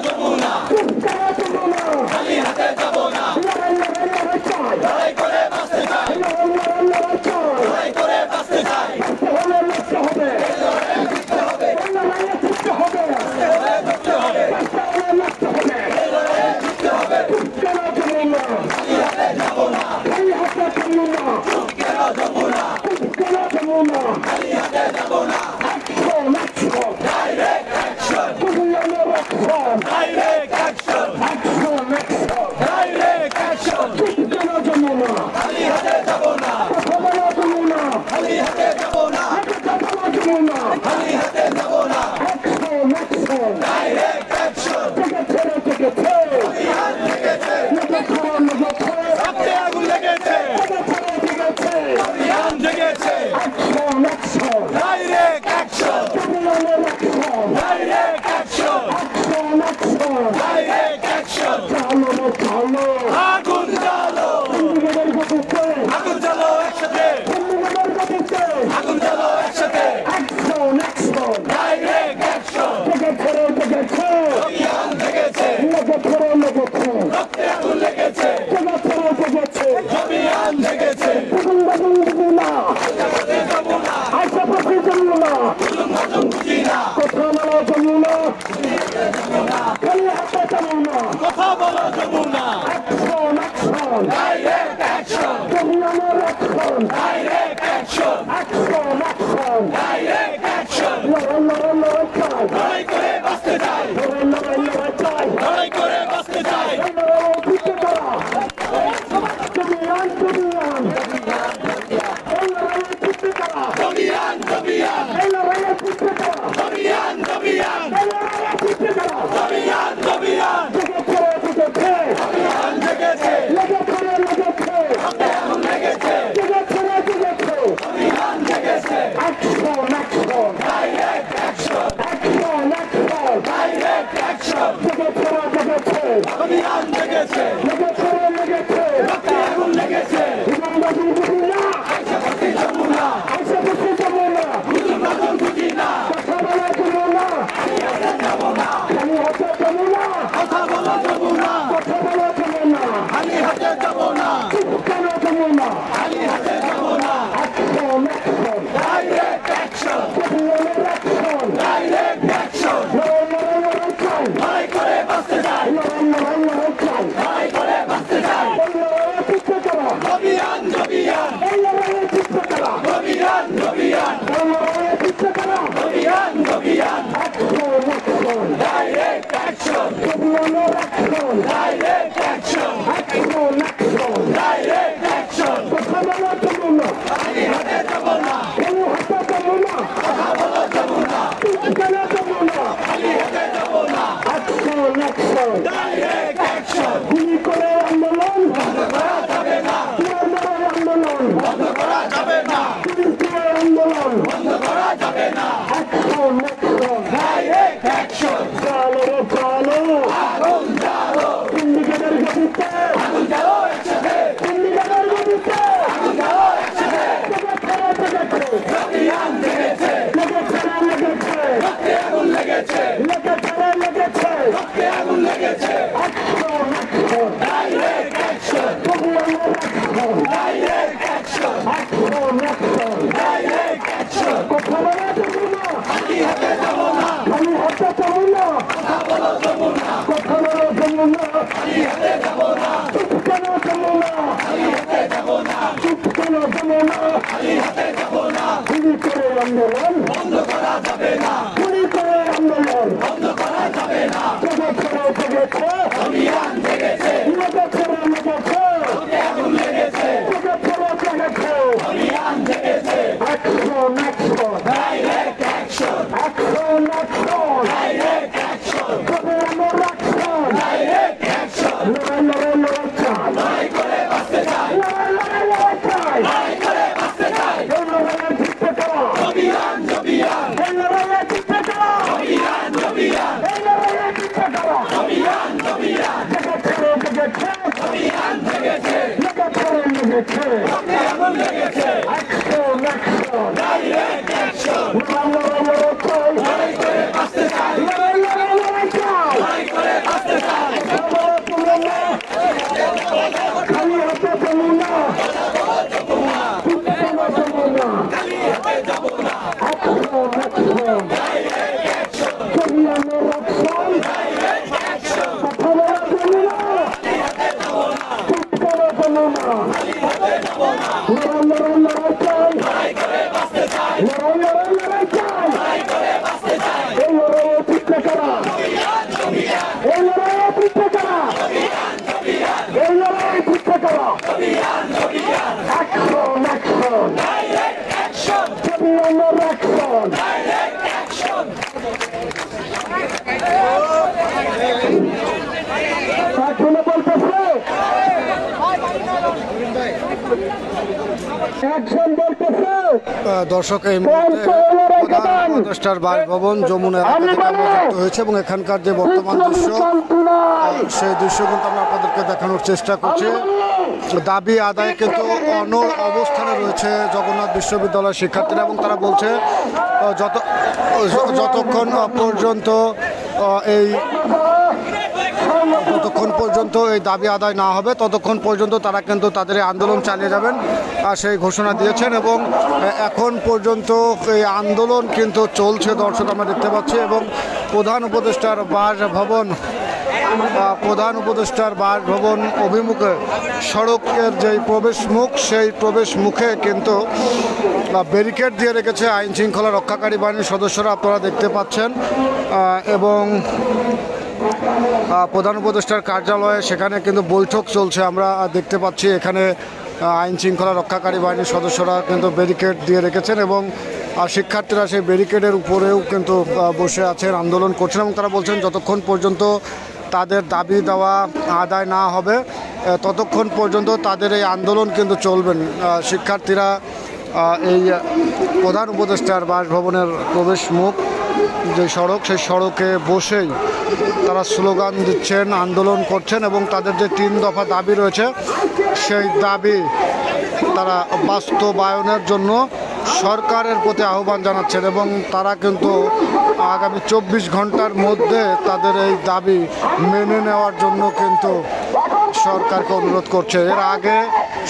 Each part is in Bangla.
যমুনা খালি হাতে যাব না লড়াই করে বাঁচতে চাই লড়াই করে বাঁচতে চাই কথা বলো Jamuna direct action direct action direct action লড়াই করে বাঁচতে চাই লড়াই করে বাঁচতে চাই Direct action! একজন বলতেছে দর্শক এই মুহূর্তে প্রধান উপদেষ্টার বাসভবন যমুনা এলাকা থেকে আমরা যুক্ত হয়েছে এবং এখানকার যে বর্তমান দৃশ্য সেই দৃশ্য কিন্তু আমরা আপনাদেরকে দেখানোর চেষ্টা করছি। দাবি আদায় কিন্তু অনড় অবস্থানে রয়েছে জগন্নাথ বিশ্ববিদ্যালয়ের শিক্ষার্থীরা এবং তারা বলছে যতক্ষণ পর্যন্ত এই দাবি আদায় না হবে ততক্ষণ পর্যন্ত তারা কিন্তু তাদের এই আন্দোলন চালিয়ে যাবেন আর সেই ঘোষণা দিয়েছেন এবং এখন পর্যন্ত এই আন্দোলন কিন্তু চলছে দর্শক আমরা দেখতে পাচ্ছি। এবং প্রধান উপদেষ্টার বাসভবন অভিমুখে সড়কের যেই প্রবেশ মুখ সেই প্রবেশ মুখে কিন্তু ব্যারিকেড দিয়ে রেখেছে আইন শৃঙ্খলা রক্ষাকারী বাহিনীর সদস্যরা, আপনারা দেখতে পাচ্ছেন। এবং প্রধান উপদেষ্টার কার্যালয়ে সেখানে কিন্তু বৈঠক চলছে, আমরা দেখতে পাচ্ছি। এখানে আইন শৃঙ্খলা রক্ষাকারী বাহিনীর সদস্যরা কিন্তু ব্যারিকেড দিয়ে রেখেছেন এবং শিক্ষার্থীরা সেই ব্যারিকেডের উপরেও কিন্তু বসে আছেন, আন্দোলন করছেন এবং তারা বলছেন যতক্ষণ পর্যন্ত তাদের দাবি দেওয়া আদায় না হবে ততক্ষণ পর্যন্ত তাদের এই আন্দোলন কিন্তু চলবেন। শিক্ষার্থীরা এই প্রধান উপদেষ্টার বাসভবনের প্রবেশ মুখ যে সড়ক সেই সড়কে বসেই তারা স্লোগান দিচ্ছেন, আন্দোলন করছেন এবং তাদের যে 3 দফা দাবি রয়েছে সেই দাবি তারা বাস্তবায়নের জন্য সরকারের প্রতি আহ্বান জানাচ্ছেন এবং তারা কিন্তু আগামী 24 ঘন্টার মধ্যে তাদের এই দাবি মেনে নেওয়ার জন্য কিন্তু সরকারকে অনুরোধ করছে। এর আগে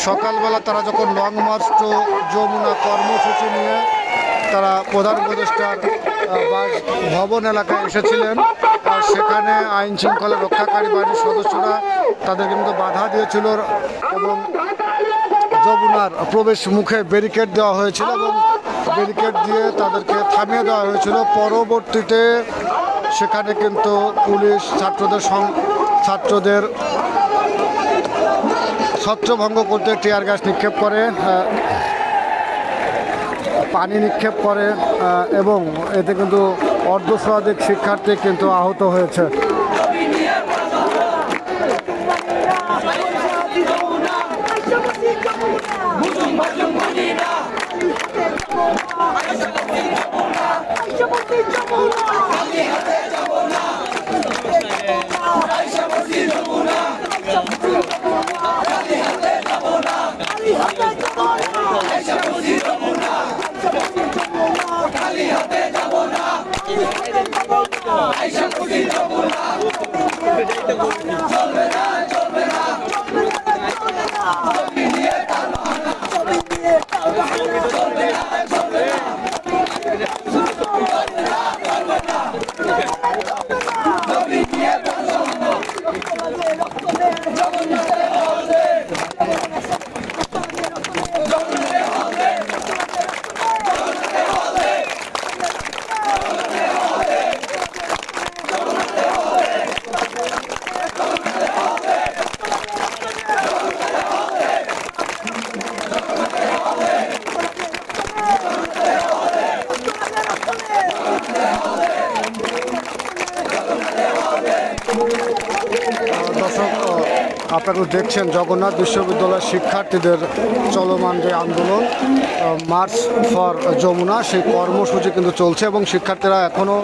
সকালবেলা তারা যখন লং মার্চ টু যমুনা কর্মসূচি নিয়ে তারা প্রধান উপদেষ্টার বাসভবন এলাকায় এসেছিলেন, সেখানে আইন শৃঙ্খলা রক্ষাকারী বাহিনীর সদস্যরা তাদের কিন্তু বাধা দিয়েছিল এবং যমুনার প্রবেশ মুখে ব্যারিকেড দেওয়া হয়েছিল এবং ব্যারিকেড দিয়ে তাদেরকে থামিয়ে দেওয়া হয়েছিল। পরবর্তীতে সেখানে কিন্তু পুলিশ ছাত্রদের ছত্রভঙ্গ করতে টিয়ার গ্যাস নিক্ষেপ করে, পানি নিক্ষেপ করে এবং এতে কিন্তু অর্ধশতাধিক শিক্ষার্থী কিন্তু আহত হয়েছে। আপনারা দেখছেন জগন্নাথ বিশ্ববিদ্যালয়ের শিক্ষার্থীদের চলমান যে আন্দোলন মার্চ ফর যমুনা সেই কর্মসূচি কিন্তু চলছে এবং শিক্ষার্থীরা এখনও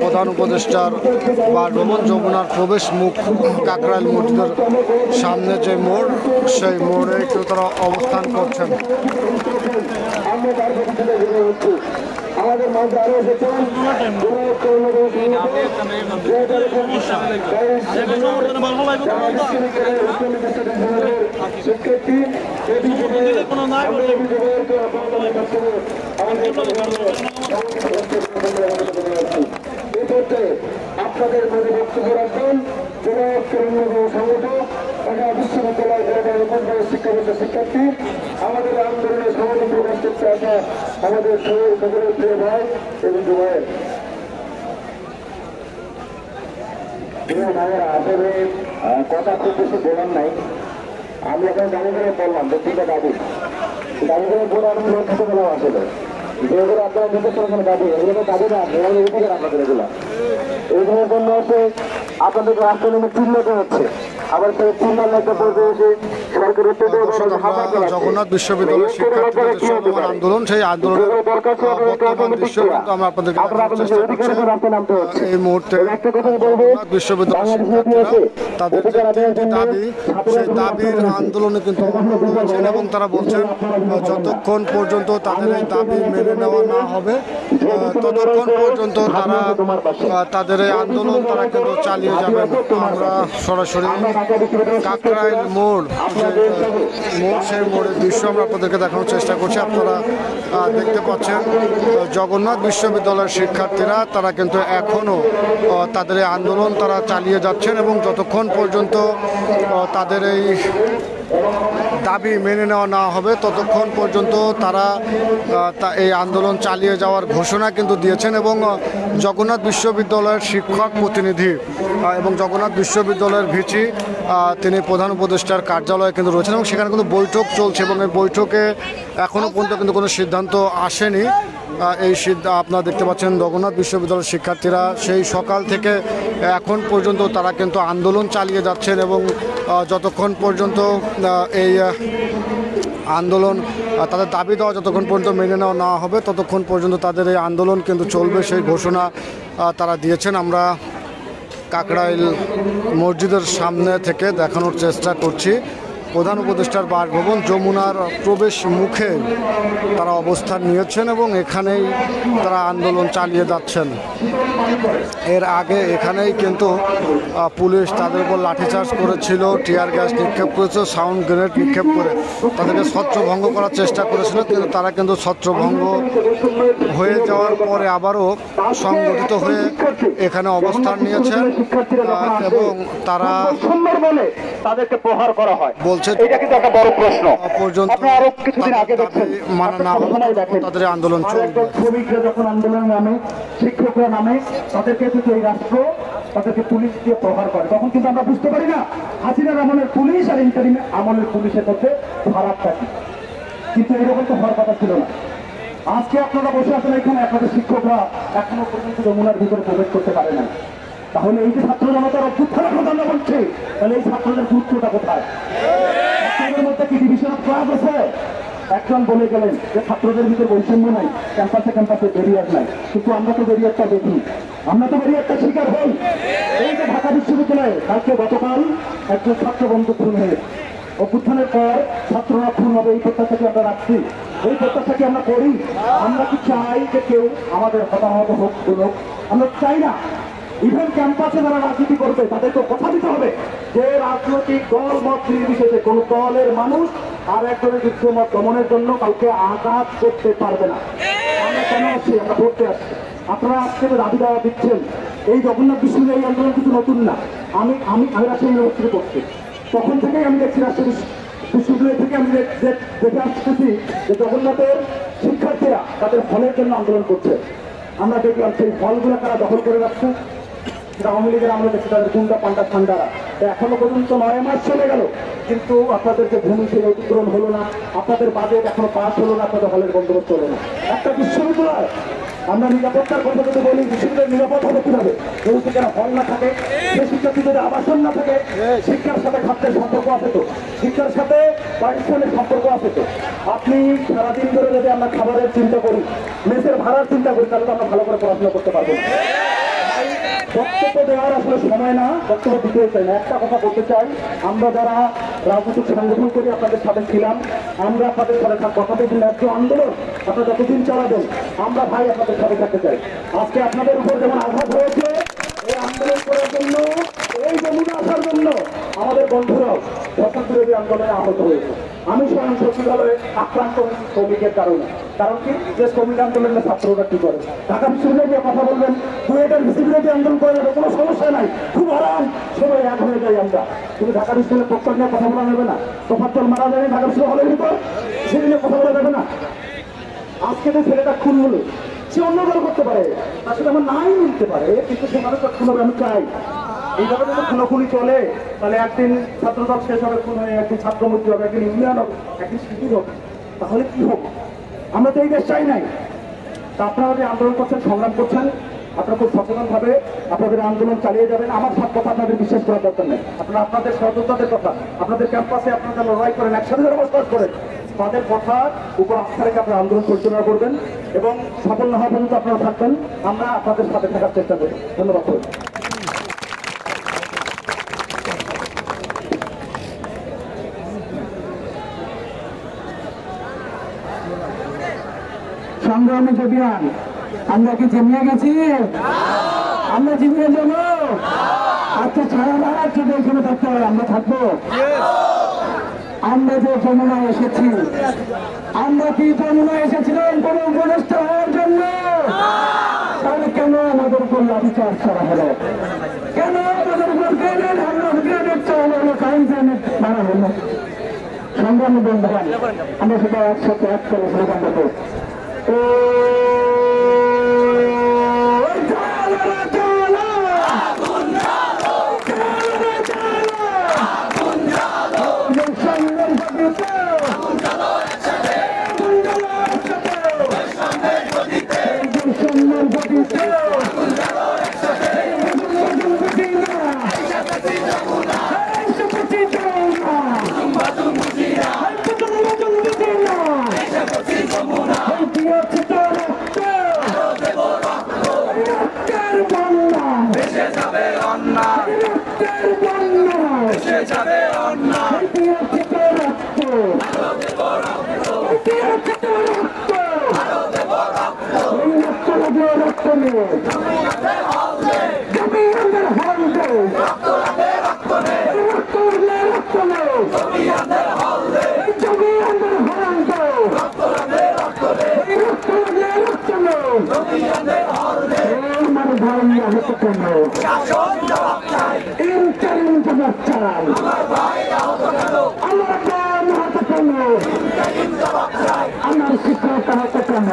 প্রধান উপদেষ্টার বাসভবন যমুনার প্রবেশ মুখ কাকরাইল মসজিদের সামনে যে মোড় সেই মোড়ে কিন্তু তারা অবস্থান করছেন। আমাদের মধ্যে আরো এসেছেন আপনাদের মধ্যে বক্তব্য রাখবেন সংগঠক ঢাকা বিশ্ববিদ্যালয় শিক্ষাবর্ষের শিক্ষার্থী আমাদের আন্দোলনের সমর্থন প্রকাশ করতে আসা আমাদের সকলের প্রিয় ভাই এবং ভাই আসলে কথা খুব বেশি বলার নাই। আমি এখন দাবি করে বললাম যে ঠিক আছে দাবি করে বলে আমি লক্ষ্য বললাম আসলে যেগুলো আপনারা নির্দেশ করেছেন দাবি এগুলো দাবি না আপনাদের এগুলা এইগুলোর জন্য হচ্ছে আপনাদের রাষ্ট্র নির্মিত হচ্ছে আবার সেই তিনবার লেখা পড়বে এসে সরকারের দর্শক, আমরা জগন্নাথ বিশ্ববিদ্যালয়ের শিক্ষার্থীদের যে চলমান আন্দোলন, সেই আন্দোলনের বর্তমান দৃশ্য কিন্তু আমরা আপনাদেরকে দেখানোর চেষ্টা করছি। এই মুহূর্তে জগন্নাথ বিশ্ববিদ্যালয়ের শিক্ষার্থীরা তাদের যে তিনটি দাবি, সেই দাবির আন্দোলনে কিন্তু রয়েছেন এবং তারা বলছেন যতক্ষণ পর্যন্ত তাদের এই দাবি মেনে নেওয়া না হবে ততক্ষণ পর্যন্ত তারা তাদের এই আন্দোলন তারা কিন্তু চালিয়ে যাবেন। আমরা সরাসরি কাকরাইল মোড় সেই মোড়ের দৃশ্য আমরা আপনাদেরকে দেখানোর চেষ্টা করছি। আপনারা দেখতে পাচ্ছেন জগন্নাথ বিশ্ববিদ্যালয়ের শিক্ষার্থীরা তারা কিন্তু এখনও তাদের এই আন্দোলন তারা চালিয়ে যাচ্ছেন এবং যতক্ষণ পর্যন্ত তাদের এই দাবি মেনে নেওয়া না হবে ততক্ষণ পর্যন্ত তারা এই আন্দোলন চালিয়ে যাওয়ার ঘোষণা কিন্তু দিয়েছেন। এবং জগন্নাথ বিশ্ববিদ্যালয়ের শিক্ষক প্রতিনিধি এবং জগন্নাথ বিশ্ববিদ্যালয়ের ভিসি তিনি প্রধান উপদেষ্টার কার্যালয়ে কিন্তু রয়েছেন এবং সেখানে কিন্তু বৈঠক চলছে এবং এই বৈঠকে এখনও পর্যন্ত কিন্তু কোনো সিদ্ধান্ত আসেনি। এই আপনারা দেখতে পাচ্ছেন জগন্নাথ বিশ্ববিদ্যালয়ের শিক্ষার্থীরা সেই সকাল থেকে এখন পর্যন্ত তারা কিন্তু আন্দোলন চালিয়ে যাচ্ছেন এবং যতক্ষণ পর্যন্ত এই আন্দোলন তাদের দাবি দেওয়া যতক্ষণ পর্যন্ত মেনে নেওয়া না হবে ততক্ষণ পর্যন্ত তাদের এই আন্দোলন কিন্তু চলবে, সেই ঘোষণা তারা দিয়েছেন। আমরা কাকরাইল মসজিদের সামনে থেকে দেখানোর চেষ্টা করছি। প্রধান উপদেষ্টার বাসভবন যমুনার প্রবেশ মুখে তারা অবস্থান নিয়েছেন এবং এখানেই তারা আন্দোলন চালিয়ে যাচ্ছেন। এর আগে এখানেই কিন্তু পুলিশ তাদের উপর লাঠিচার্জ করেছিল, টিয়ার গ্যাস নিক্ষেপ করেছিল, সাউন্ড গ্রেনেড নিক্ষেপ করে তাদেরকে ছত্রভঙ্গ করার চেষ্টা করেছিল, কিন্তু তারা কিন্তু ছত্রভঙ্গ হয়ে যাওয়ার পরে আবারও সংগঠিত হয়ে এখানে অবস্থান নিয়েছেন এবং তারা তাদেরকে প্রহার করা হয় বলছে এটা কিন্তু একটা বড় প্রশ্ন। পর্যন্ত আরো কিছুদিন আগে দেখেন মানা না হবে তাদের আন্দোলন চলবে। শ্রমিকরা যখন আন্দোলন নামে, শিক্ষকরা নামে, তাদেরকে কিন্তু এই রাষ্ট্র তাদেরকে পুলিশ দিয়ে প্রহার করে, তখন কিন্তু আমরা বুঝতে পারি না হাসিনার আমলের পুলিশ আর ইন্টারিম আমলের পুলিশের মধ্যে ফারাক থাকে, কিন্তু এরকম তো হওয়ার কথা ছিল না। আজকে আপনারা বসে আছেন এখানে, আপনাদের শিক্ষকরা এখনো পর্যন্ত যমুনার ভিতরে প্রবেশ করতে পারে না। তাহলে এই যে ছাত্র জনতার অভ্যুত্থানের কথা আমরা বলছি, তাহলে এই ছাত্রদের গুরুত্বটা কোথায়? ছাত্রদের মধ্যে কি ডিভিশন অফ ক্লাস আছে? একজন বলে গেলেন যে ছাত্রদের ভিতরে বৈষম্য নাই, ক্যাম্পাসে ব্যারিয়ার নাই, কিন্তু আমরা তো ব্যারিয়ারটা দেখি, আমরা তো ব্যারিয়ারটা শিকার হই। এই যে ঢাকা বিশ্ববিদ্যালয়ে গতকাল একজন ছাত্র বন্ধু খুন হয়ে, অভ্যুত্থানের পর ছাত্ররা খুন হবে এই প্রত্যাশাকে আমরা রাখছি, এই প্রত্যাশাকে আমরা করি। আমরা কি চাই যে কেউ আমাদের হতাহত হোক বলুক? আমরা চাই না। ইভেন ক্যাম্পাসে যারা রাজনীতি করবে তাদেরকে কথা দিতে হবে যে রাজনৈতিক দল মত নির্বিশেষে কোন দলের মানুষ আর একজনের যুদ্ধ মত দমনের জন্য কাউকে আঘাত করতে পারবে না। আমরা কেন আসছি? আমরা পড়তে আসছি। আপনারা আজকে দাবি দেওয়া দিচ্ছেন, এই জগন্নাথ বিশ্ববিদ্যালয় এই আন্দোলন কিছু নতুন না। আমি রাজশাহী ইউনিভার্সিটি পড়ছি, তখন থেকেই আমি দেখছি রাজশাহী বিশ্ববিদ্যালয় থেকে আমি দেখে আসতেছি যে জগন্নাথের শিক্ষার্থীরা তাদের ফলের জন্য আন্দোলন করছে। আমরা দেখলাম সেই ফলগুলো তারা দখল করে রাখছে। আওয়ামী লীগের আমরা দেখছি তাদের গুন্ডা পান্ডা ঠান্ডারা এখনো পর্যন্ত 9 মাস চলে গেল, কিন্তু আপনাদের যে ভূমি সেই অতিক্রম হলো না, আপনাদের বাজেট এখনো পাস হলো না, আপনাদের হলের বন্দোবস্ত হলো না। একটা বিশ্ববিদ্যালয় আমরা নিরাপত্তার কথা যদি বলি, বিশ্ববিদ্যালয় নিরাপদ হবে কিভাবে? কেউ সেখানে হল না থাকে, সে শিক্ষার্থীদের আবাসন না থাকে, শিক্ষার সাথে খাদ্যের সম্পর্ক আছে তো, শিক্ষার সাথে পারিশ্রমিক সম্পর্ক আছে তো। আপনি সারাদিন ধরে যদি আমরা খাবারের চিন্তা করি, মেসের ভাড়ার চিন্তা করি, তাহলে তো আমরা ভালো করে পড়াশোনা করতে পারবো না। বক্তব্য দেওয়ার আসলে সময় না, বক্তব্য দিতে চাই না। একটা কথা বলতে চাই, আমরা যারা রাজনৈতিক সংগঠন করি আপনাদের সাথে ছিলাম, আমরা আপনাদের সাথে কথা বলছি ন্যায্য আন্দোলন আপনারা যতদিন চালাবেন আমরা ভাই আপনাদের সাথে থাকতে চাই। আজকে আপনাদের উপর যেমন আঘাত হয়েছে, এই আন্দোলন করার জন্য, এই যমুনা আসার জন্য আমাদের বন্ধুরাও বছর বিরোধী আন্দোলনে আহত হয়েছে। আমি স্বয়ং সচিবালয়ে আক্রান্ত শ্রমিকের কারণে। কারণ কি, যে শ্রমিক আন্দোলনের ছাত্ররা কি করে, ঢাকা বিশ্ববিদ্যালয়ে গিয়ে কথা বলবেন, কুয়েটের বিশ্ববিদ্যালয় আন্দোলন করে যাবে, কোনো সমস্যা নাই, খুব আরাম, সবাই এক হয়ে যাই আমরা। কিন্তু ঢাকা বিশ্ববিদ্যালয়ের পক্ষ নিয়ে কথা বলা যাবে না। তোফাজ্জল মারা যায়নি ঢাকা বিশ্ববিদ্যালয়ের ভিতর, সেটা নিয়ে কথা বলা যাবে না। আজকে যে ছেলেটা খুন হলো, সে অন্য দল করতে পারে, তার সাথে আমার নাই মিলতে পারে, কিন্তু সে মানুষটা খুন হবে আমি চাই। এইভাবে যদি খুনোখুনি চলে, তাহলে একদিন ছাত্রদল শেষ হবে খুন হয়ে, একদিন ছাত্রমূর্তি হবে, একদিন ইউনিয়ন হবে, একদিন শিবির হবে, তাহলে কি হবে? আমরা তো এই দেশ চাই নাই। তা আপনারা যে আন্দোলন করছেন, সংগ্রাম করছেন, আপনারা খুব সচেতনভাবে আপনাদের আন্দোলন চালিয়ে যাবেন। আমার সব কথা আপনাদের বিশ্বাস করার দরকার নেই। আপনারা আপনাদের সহযোদ্ধাদের কথা, আপনাদের ক্যাম্পাসে আপনারা লড়াই করেন, একসাথে যারা বসবাস করেন, তাদের কথার উপর আস্থা রেখে আপনারা আন্দোলন পরিচালনা করবেন এবং সফল না হওয়া পর্যন্ত আপনারা থাকবেন। আমরা আপনাদের সাথে থাকার চেষ্টা করি। ধন্যবাদ। সংগ্রামী জবিয়ান, আমরা কি জিমিয়ে গেছি? আমরা জিমিয়ে যাব? আচ্ছা, সারা রাত যদি এখানে থাকতে হয় আমরা থাকবো? আমরা যে যমুনায় এসেছি, আমরা কি যমুনায় এসেছিলাম কোন উপদেষ্ট হওয়ার জন্য? তাহলে কেন আমাদের উপর লাঠিচার্জ করা হলো? কেন আমাদের উপর গ্রেনেড হামলা, গ্রেনেড চালানো হলো, কারেন্ট গ্রেনেড মারা হলো? সংগ্রামী বন্ধুগণ, আমরা সেটা একসাথে এক করে স্লোগান দেবো। আমার শিক্ষক হাতে কেন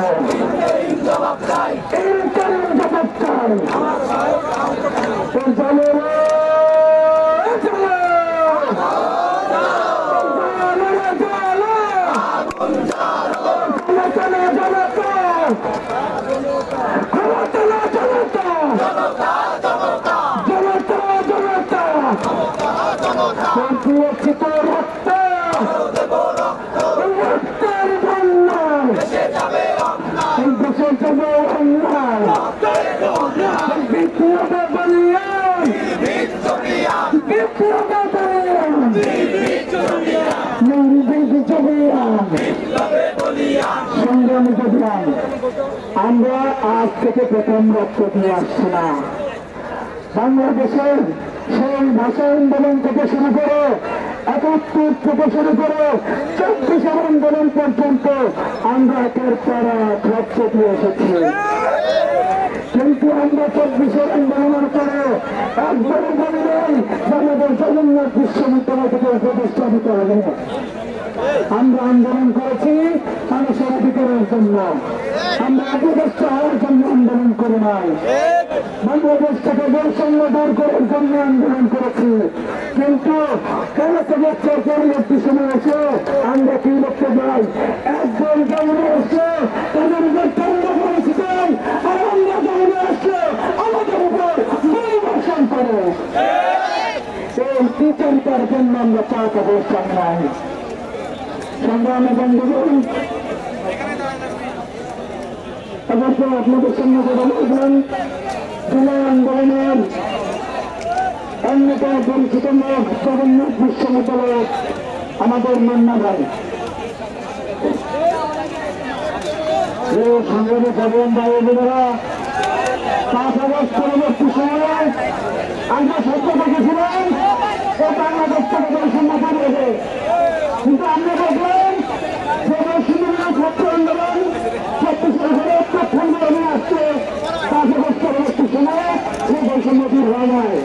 আমরা আজ থেকে প্রথম রক্ত দিয়ে আসছি না। বাংলাদেশের সেই ভাষা আন্দোলন থেকে শুরু করে ৭১ থেকে শুরু করে ২৪ আন্দোলন পর্যন্ত আমরা একের পর এক রক্ত দিয়ে এসেছি। কিন্তু আমরা ২৪ আন্দোলনের পরে একবারও বলি নাই আমাদের জগন্নাথ বিশ্ববিদ্যালয় থেকে উপদেষ্টা দিতে হবে। আমরা আন্দোলন করেছি মানুষের অধিকারের জন্য, আমরা উপদেষ্টা হওয়ার জন্য আন্দোলন করি নাই। বাংলাদেশ থেকে বৈষম্য দূর করার জন্য আন্দোলন করেছি। কিন্তু কেন বছর পরবর্তী সময় এসে আমরা কি দেখতে পাই? একজন জমনে এসে তাদের উপর দণ্ড করেছিলেন, আর আমরা জমনে আসলে আমাদের উপর পরিবর্তন করে এই বিচারিতার জন্য আমরা চাপ অবস্থান নাই। সংগ্রামী বন্ধুগণ, অবশ্য আপনাদের সামনে কথা বলছিলেন জুলাই আন্দোলনের অন্যতম পরিচিত মুখ জগন্নাথ বিশ্ববিদ্যালয় আমাদের মান্না ভাই। সংগ্রামী ভগবান ভাই বোনেরা, ৫ আগস্ট পরবর্তী সময়ে আমরা সত্য দেখেছিলাম ও বাংলাদেশ থেকে বৈষম্য দূর হবে, কিন্তু আমরা দেখলাম যে বৈষম্য ছাত্র আন্দোলন ২৬ প্রথম আসছে ৫ আগস্ট পরবর্তী সময়ে সেই বৈষম্য দূর হওয়া যায়।